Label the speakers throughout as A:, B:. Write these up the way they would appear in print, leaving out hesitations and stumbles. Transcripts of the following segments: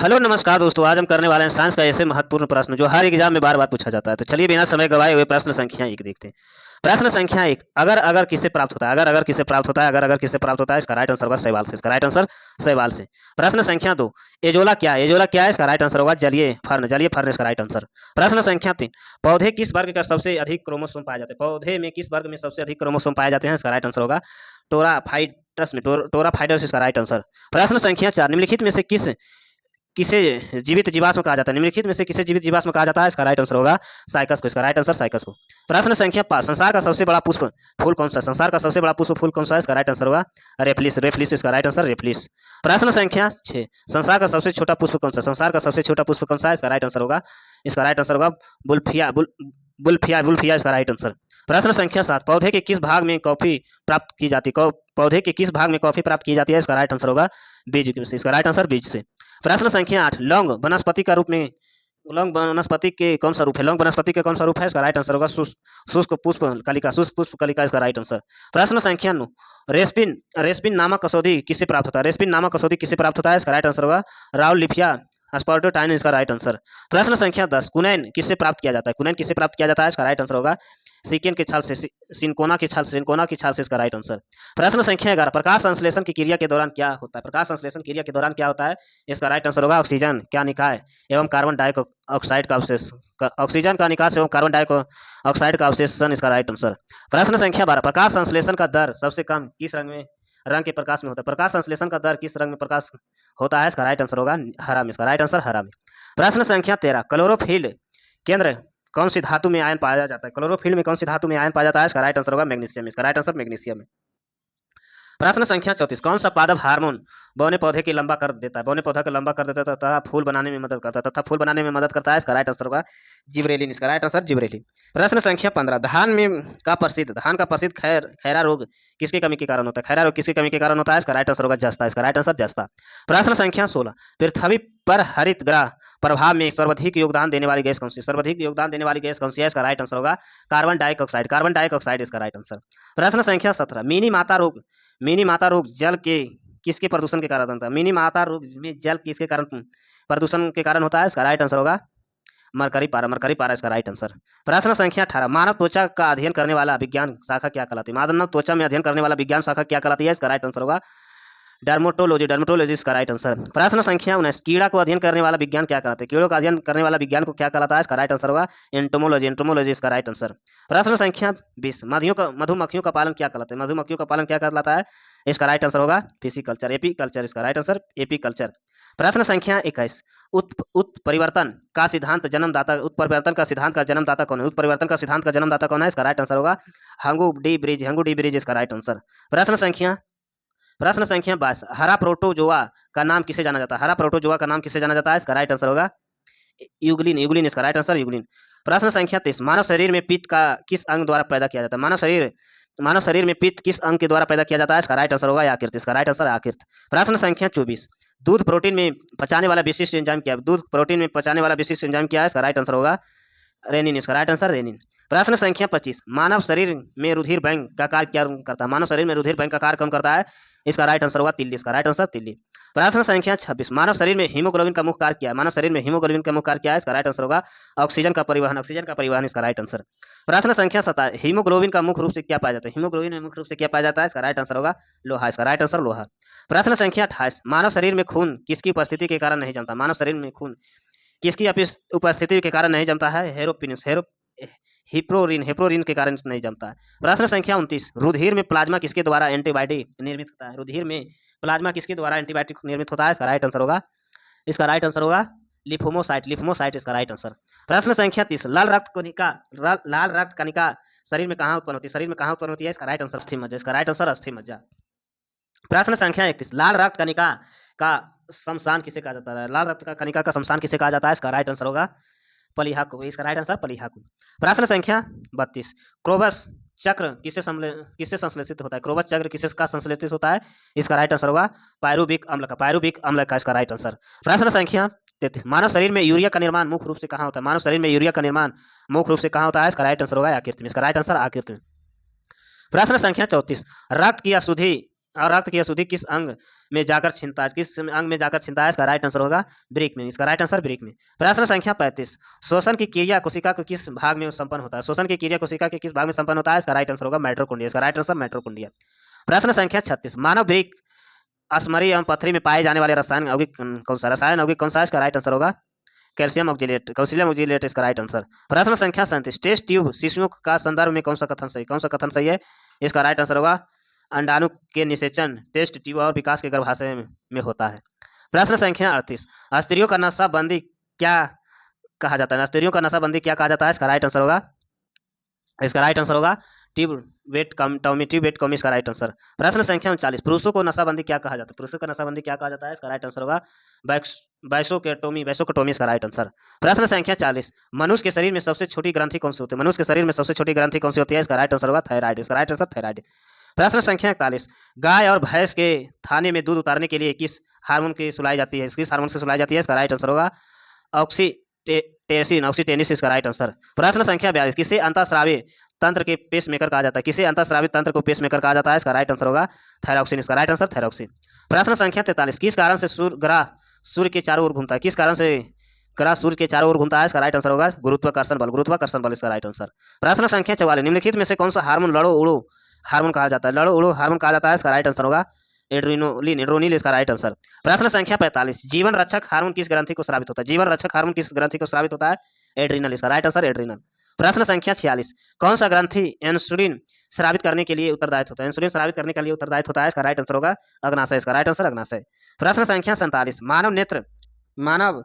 A: Hello नमस्कार दोस्तों, आज हम करने वाले हैं साइंस का ऐसे महत्वपूर्ण प्रश्न जो हर एग्जाम में बार-बार पूछा जाता है। तो चलिए बिना समय गवाए हुए प्रश्न संख्या 1 देखते हैं। प्रश्न संख्या 1, अगर-अगर किससे प्राप्त होता है? अगर-अगर किससे प्राप्त होता है? अगर-अगर किससे प्राप्त होता है? इसका राइट आंसर होगा शैवाल से। इसका राइट आंसर शैवाल से। प्रश्न संख्या 2, एजोला क्या है? एजोला क्या है? इसका राइट आंसर होगा जलीय फर्न। जलीय फर्न इसका राइट आंसर। प्रश्न संख्या 3, पौधे किस वर्ग का सबसे अधिक क्रोमोसोम पाए जाते हैं? पौधे में किस वर्ग में सबसे अधिक क्रोमोसोम पाए जाते हैं? इसका राइट आंसर होगा टोराफाइटस में। टोराफाइटस इसका राइट आंसर। प्रश्न संख्या 4, निम्नलिखित में से किसे जीवित जीवाश्म कहा जाता है? निम्नलिखित में से किसे जीवित जीवाश्म कहा जाता है? इसका राइट आंसर होगा साइकस को। इसका राइट आंसर साइकस को। प्रश्न संख्या 5, संसार का सबसे बड़ा पुष्प फूल कौन सा है? संसार का सबसे बड़ा पुष्प फूल कौन सा है? इसका राइट आंसर होगा रेफलिस। रेफलिस इसका राइट आंसर रेफलिस। प्रश्न संख्या 6, संसार का सबसे छोटा पुष्प कौन सा? संसार का सबसे छोटा पुष्प कौन सा है? इसका राइट आंसर होगा बुल्फिया। बुल्फिया इसका राइट आंसर। प्रश्न संख्या 7, पौधे के किस भाग में कॉफी प्राप्त की जाती है? पौधे के किस भाग में कॉफी प्राप्त की जाती है? इसका राइट आंसर होगा बीज से। इसका राइट आंसर बीज से। प्रश्न संख्या 8, लौंग वनस्पति के कौन सा रूप है? लौंग वनस्पति के कौन सा रूप है? इसका राइट आंसर होगा शुष्क पुष्प कलिका। शुष्क पुष्प कलिका इसका राइट आंसर। प्रश्न संख्या 9, रेस्पिन रेस्पिन नामक औषधि किससे प्राप्त होता है? रेस्पिन नामक औषधि किससे प्राप्त होता है? इसका राइट आंसर होगा राउलिफिया स्पर्टोटाइन इसका राइट आंसर। प्रश्न संख्या 10, कुनैन किससे प्राप्त किया जाता है? कुनैन किससे प्राप्त किया जाता है? इसका राइट आंसर होगा सिकेन के छाल से, सिनकोना की छाल से इसका राइट आंसर। प्रश्न संख्या 11, प्रकाश संश्लेषण की क्रिया के दौरान क्या होता है? प्रकाश संश्लेषण क्रिया के दौरान क्या होता है? इसका राइट आंसर होगा ऑक्सीजन का निकाय एवं कार्बन डाइऑक्साइड का अवशेष ऑक्सीजन का निकास एवं कार्बन डाइऑक्साइड का अवशेषण इसका राइट आंसर। प्रश्न संख्या 12, प्रकाश संश्लेषण का दर सबसे कम किस रंग के प्रकाश में होता है? प्रकाश संश्लेषण का दर किस रंग में प्रकाश होता है? इसका राइट आंसर होगा हरा में। इसका राइट आंसर हरा में। प्रश्न संख्या 13, क्लोरोफिल केंद्र कौन सी धातु में आयन पाया जाता है? क्लोरोफिल में कौन सी धातु में आयन पाया जाता है? इसका राइट आंसर होगा मैग्नीशियम। इसका राइट आंसर मैग्नीशियम है। प्रश्न संख्या 34, कौन सा पादप हार्मोन बौने पौधे की लंबा कर देता है? बौने पौधा को लंबा कर देता है तथा फूल बनाने में मदद करता है इसका राइट आंसर होगा जिब्रेलिन। इसका राइट आंसर जिब्रेलिन। प्रश्न संख्या 15, धान का प्रसिद्ध खैरा रोग किसकी कमी के कारण होता है? खैरा रोग किसकी कमी के कारण होता है? इसका राइट आंसर होगा जस्ता। इसका राइट आंसर जस्ता। प्रश्न संख्या 16, पृथ्वी पर हरित ग्रह प्रभाव में सर्वाधिक योगदान देने वाली गैस कौन सी? सर्वाधिक योगदान देने वाली गैस कौन सी है? इसका राइट आंसर होगा कार्बन डाइऑक्साइड इसका राइट आंसर। प्रश्न संख्या 17, मिनी माता रोग जल के किसके प्रदूषण के कारण होता है? मिनी माता रोग में जल किसके कारण प्रदूषण के कारण होता है? इसका राइट आंसर होगा मरकरी पारा इसका राइट आंसर। प्रश्न संख्या 18, मानव त्वचा का अध्ययन करने वाला विज्ञान शाखा क्या कहलाती है? मानव त्वचा में अध्ययन करने वाला विज्ञान शाखा क्या कहलाती है? इसका राइट आंसर होगा डर्मेटोलॉजी इसका राइट आंसर। प्रश्न संख्या 19, कीड़ा को अध्ययन करने वाला विज्ञान क्या कहलाता है? कीड़ों का अध्ययन करने वाला विज्ञान को क्या कहलाता है? इसका राइट आंसर होगा एंटोमोलॉजी इसका राइट आंसर। प्रश्न संख्या 20, मधुमक्खियों का पालन क्या कहलाता है? मधुमक्खियों का पालन क्या कहलाता है? इसका राइट आंसर होगा फिशिकल्चर, एपीकल्चर इसका राइट आंसर एपीकल्चर। प्रश्न संख्या 21, उत्परिवर्तन का सिद्धांत का जन्मदाता कौन है? उत्परिवर्तन का सिद्धांत का जन्मदाता कौन है? इसका राइट आंसर होगा हंगू डी ब्रिज इसका राइट आंसर। प्रश्न संख्या 22, हरा प्रोटोजोआ का नाम किसे जाना जाता है? हरा प्रोटोजोआ का नाम किसे जाना जाता है? इसका राइट आंसर होगा यूग्लिन इसका राइट आंसर यूग्लिन। प्रश्न संख्या 23, मानव शरीर में पित्त का किस अंग द्वारा पैदा किया जाता है? मानव शरीर में पित्त किस अंग के द्वारा पैदा किया जाता है? इसका राइट आंसर होगा यकृत। इसका राइट आंसर यकृत। प्रश्न संख्या 24, दूध प्रोटीन में पचाने वाला विशिष्ट एंजाइम क्या है? इसका राइट आंसर होगा रेनिन। इसका राइट आंसर रेनिन। प्रश्न संख्या 25, मानव शरीर में रुधिर बैंक का कार्य क्या करता है? मानव शरीर में रुधिर बैंक का कार्य कौन करता है? इसका राइट आंसर होगा तिल्ली। इसका राइट आंसर तिल्ली। प्रश्न संख्या 26, मानव शरीर में हीमोग्लोबिन का मुख्य कार्य क्या है? मानव शरीर में हीमोग्लोबिन का मुख्य कार्य क्या है? इसका राइट आंसर होगा ऑक्सीजन का परिवहन इसका राइट आंसर। प्रश्न संख्या 27, हीमोग्लोबिन का मुख्य रूप से क्या पाया जाता है? हीमोग्लोबिन में मुख्य रूप से क्या पाया जाता है? इसका राइट आंसर होगा लोहा। इसका राइट आंसर लोहा। प्रश्न संख्या 28, मानव शरीर में खून किसकी उपस्थिति के कारण नहीं जमता? मानव शरीर में खून किसकी उपस्थिति के कारण नहीं जमता है? हेप्रोरिन के कारण नहीं जमता है। प्रश्न संख्या 29, रुधिर में प्लाज्मा किसके द्वारा एंटीबॉडी निर्मित होता है? रुधिर में प्लाज्मा किसके द्वारा एंटीबॉडी निर्मित होता है? इसका राइट आंसर होगा लिम्फोसाइट इसका राइट आंसर। प्रश्न संख्या 30, लाल रक्त कणिका शरीर में कहाँ उत्पन्न होती है? इसका राइट आंसर अस्थि मज्जा। इसका राइट आंसर अस्थि मज्जा। प्रश्न संख्या 31, लाल रक्त कणिका का शमशान किसे कहा जाता है? लाल रक्त का कणिका का शमशान किसे कहा जाता है? इसका राइट आंसर होगा पलिहाकु। इसका राइट आंसर पलिहाकु। प्रश्न संख्या 32, क्रोबस चक्र किससे संश्लेषित होता है? क्रोबस चक्र किसका संश्लेषित होता है? इसका राइट आंसर होगा पायरुविक अम्ल का इसका राइट आंसर। प्रश्न संख्या 33, मानव शरीर में यूरिया का निर्माण मुख्य रूप से कहाँ होता है? मानव शरीर में यूरिया का निर्माण मुख्य रूप से कहाँ होता है? इसका राइट आंसर होगा यकृत में। इसका राइट आंसर यकृत में। प्रश्न संख्या 34, रक्त की अशुद्धि और रक्त की अशुद्धि किस अंग में जाकर छिनता है, किस अंग में जाकर छिनता है, इसका राइट आंसर होगा ब्रेक में, इसका राइट आंसर ब्रेक में। प्रश्न संख्या 35, शोषण की क्रिया कोशिका के किस भाग में संपन्न होता है, शोषण की क्रिया कोशिका के किस भाग में संपन्न होता है, इसका राइट आंसर होगा माइटोकॉन्ड्रिया, इसका राइट आंसर माइटोकॉन्ड्रिया। प्रश्न संख्या 36, मानव ब्रेक असमरी एवं पथरी में पाए जाने वाले रसायन यौगिक कौन सा, रसायन यौगिक कौन सा है, इसका राइट आंसर होगा कैल्शियम ऑक्जेलेट, इसका राइट आंसर। प्रश्न संख्या 37, टेस्ट ट्यूब शिशुओं का संदर्भ में कौन सा कथन सही, कौन सा कथन सही है, इसका राइट आंसर होगा अंडाणु के निषेचन टेस्ट ट्यूब और विकास के गर्भाशय में होता है। प्रश्न संख्या 38, स्त्रियों का नशाबंदी क्या कहा जाता है, स्त्रियों का नशाबंदी क्या कहा जाता है, इसका राइट आंसर होगा, इसका राइट आंसर होगा ट्यूब वेट कमी, इसका राइट आंसर। प्रश्न संख्या 39, पुरुषों को नशाबंदी क्या कहा जाता है, पुरुषों का नशाबंदी क्या कहा जाता है, इसका राइट आंसर होगा वैसोकेटोमी, इसका राइट आंसर। प्रश्न संख्या 40, मनुष्य के शरीर में सबसे छोटी ग्रंथि कौन सी होती है, मनुष्य के शरीर में सबसे छोटी ग्रंथि कौन सी होती है, इसका राइट आंसर होगा थायराइड, इसका राइट आंसर थायराइड। प्रश्न संख्या 41, गाय और भैंस के थाने में दूध उतारने के लिए किस हार्मोन की सुलाई जाती है, किस हार्मोन से सुलाई जाती है, इसका राइट आंसर होगा ऑक्सीटेसिन, इसका राइट आंसर। प्रश्न संख्या 42, किसे अंतःस्रावी तंत्र के पेसमेकर कहा जाता है, किसे अंतःस्रावी तंत्र को पेसमेकर कहा जाता है, इसका राइट आंसर होगा थायरॉक्सिन, इसका राइट आंसर थायरॉक्सिन। प्रश्न संख्या 43, किस कारण से ग्रह सूर्य के चारों ओर घूमता है, किस कारण से ग्रह सूर्य के चारों ओर घूमता है, इसका राइट आंसर होगा गुरुत्वाकर्षण बल, इसका राइट आंसर। प्रश्न संख्या 44, निम्नलिखित में से कौन सा हार्मोन लड़ो उड़ो हार्मोन कहा जाता है, लड़ो उड़ो हार्मोन कहा जाता है, इसका राइट आंसर होगा एड्रेनलिन, इसका राइट आंसर। प्रश्न संख्या 45, जीवन रक्षक हार्मोन किस ग्रंथि को स्रावित होता है, जीवन रक्षक हार्मोन किस ग्रंथि को स्रावित होता है, एड्रीनल, इसका राइट आंसर एड्रीनल। प्रश्न संख्या 46, कौन सा ग्रंथि इंसुलिन स्रावित करने के लिए उत्तरदायित्व होता है, इंसुलिन स्रावित करने के लिए उत्तरदायित्व होता है, इसका राइट आंसर होगा अग्नाशय, इसका राइट आंसर अग्नाशय। प्रश्न संख्या 47, मानव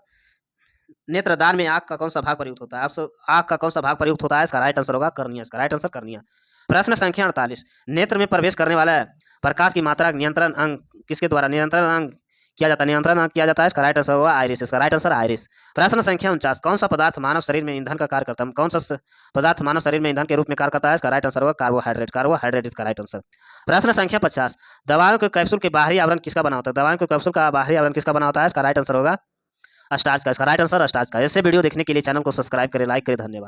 A: नेत्रदान में आंख का कौन सा भाग प्रयुक्त होता है, आंख का कौन सा भाग प्रयुक्त होता है, इसका राइट आंसर होगा कर्निया, इसका राइट आंसर कर्निया। प्रश्न संख्या 48, नेत्र में प्रवेश करने वाला प्रकाश की मात्रा नियंत्रण अंग किसके द्वारा नियंत्रण अंग किया जाता है, इसका राइट आंसर होगा आइरिस, इसका राइट आंसर आइरिस। प्रश्न संख्या 49, कौन सा पदार्थ मानव शरीर में ईंधन का कार्य करता है, कौन सा पदार्थ मानव शरीर में ईंधन के रूप में कार्य करता है, इसका राइट आंसर होगा कार्बोहाइड्रेट, इसका राइट आंसर। प्रश्न संख्या 50, दवाओं के कैप्सूल के बाहरी आवरण किसका बना होता है, दवाओं के कैप्सूल का बाहरी आवरण किसका बना होता है, इसका राइट आंसर होगा स्टार्च का, इसका राइट आंसर स्टार्च का। ऐसे वीडियो देखने के लिए चैनल को सब्सक्राइब करें, लाइक करें, धन्यवाद।